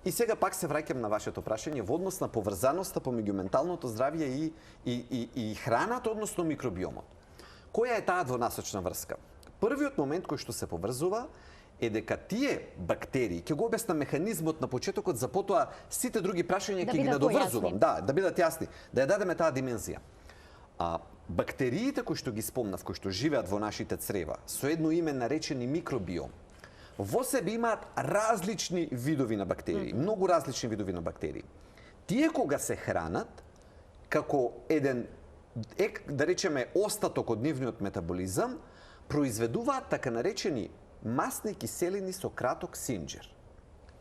И сега пак се враќам на вашето прашање во однос на поврзаноста помеѓу менталното здравје и храната, односно микробиомот. Која е таа двонасочна врска? Првиот момент кој што се поврзува е дека тие бактерии, ќе го објаснам механизмот на почетокот, за потоа сите други прашања ќе ги надоврзувам. Да бидат јасни, да ја дадеме таа димензија. Бактериите кои што ги спомнав, кои што живеат во нашите црева, со едно име наречени микробиом, во себе имаат различни видови на бактерии, многу различни видови на бактерии. Тие кога се хранат, како еден, да речеме, остаток од нивниот метаболизам, произведуваат така наречени масни киселини со краток синџир,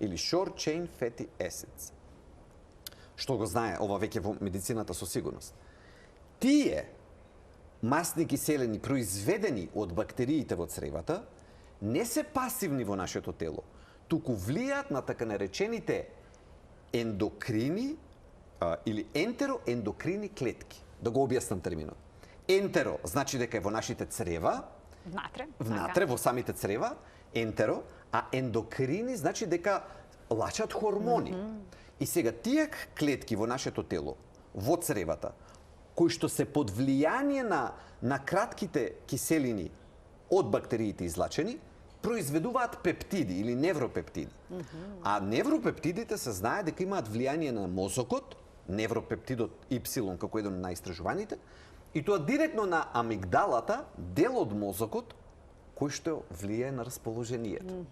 или short chain fatty acids. Што го знае ова веќе во медицината со сигурност. Тие масни киселини произведени од бактериите во цревата не се пасивни во нашето тело, туку влијаат на така наречените ендокрини или ентероендокрини клетки. Да го објаснам терминот. Ентеро значи дека е во нашите црева, внатре во самите црева, ентеро, а ендокрини значи дека лачат хормони. И сега тие клетки во нашето тело, во цревата, кои што се под влијание на кратките киселини од бактериите излачени, произведуваат пептиди или невропептиди. А невропептидите се знае дека имаат влијание на мозокот, невропептидот Y како еден од најистражуваните, и тоа директно на амигдалата, дел од мозокот, кој што влијае на расположението.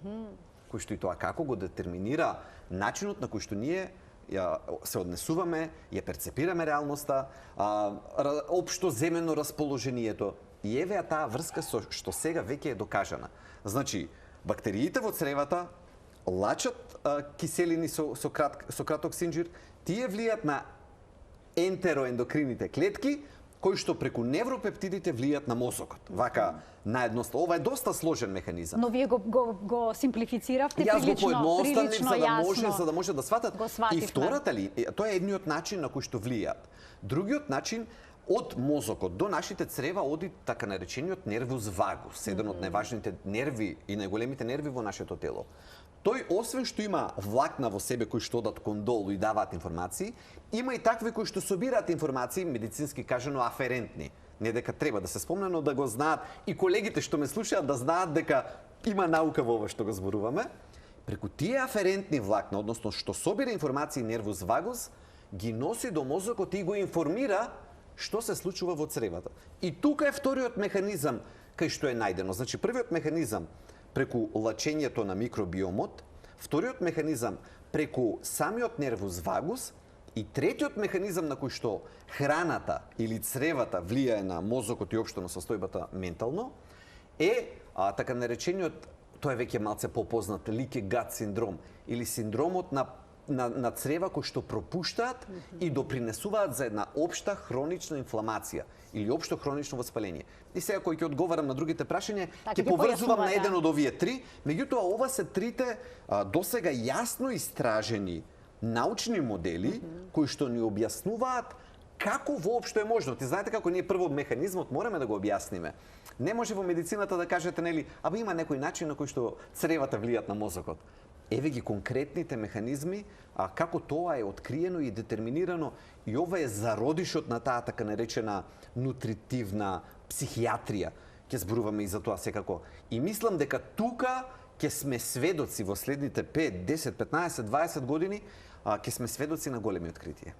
Кој што и тоа како го детерминира начинот на кој што ние се однесуваме, ја перцепираме реалноста, општо земено расположението. И еве таа врска што сега веќе е докажана. Значи, бактериите во цревата лачат киселини со краток синџир, тие влијат на ентероендокрините клетки, кои што преку невропептидите влијат на мозокот. Вака, наедноставно. Ова е доста сложен механизам. Но вие го симплифициравте прилично јасно. За да може да сватат. И втората тоа е едниот начин на кој што влијаат. Другиот начин, од мозокот до нашите црева оди така наречениот нервус вагус, еден од најважните нерви и најголемите нерви во нашето тело. Тој, освен што има влакна во себе кои што одат кон долу и даваат информации, има и такви кои што собираат информации, медицински кажано аферентни. Не дека треба да се спомне, но да го знаат и колегите што ме слушаат да знаат дека има наука во ова што го зборуваме. Преку тие аферентни влакна, односно што собира информации нервус вагус, ги носи до мозокот и го информира што се случува во цревата. И тука е вториот механизам кај што е најдено. Значи, првиот механизам преку лачењето на микробиомот, вториот механизам преку самиот нервус вагус и третиот механизам на кој што храната или цревата влијае на мозокот и општо на состојбата ментално е така наречениот, тоа е веќе малце попознат, leaky gut синдром или синдромот на црева кои што пропуштаат и допринесуваат за една општа хронична инфламација или општо хронично воспаление. И сега кој ќе одговарам на другите прашања, ќе поврзувам на еден од овие три, меѓутоа ова се трите досега јасно истражени научни модели кои што ни објаснуваат како воопшто е можно. Ти знаете како ние прво механизмот мораме да го објасниме. Не може во медицината да кажете, нели, аба има некој начин на кој што цревата влијат на мозокот. Еве ги конкретните механизми, како тоа е откриено и детерминирано, и ова е зародишот на таа така наречена нутритивна психијатрија. Ќе зборуваме и за тоа секако. И мислам дека тука ќе сме сведоци во следните 5, 10, 15, 20 години, ќе сме сведоци на големи откритија.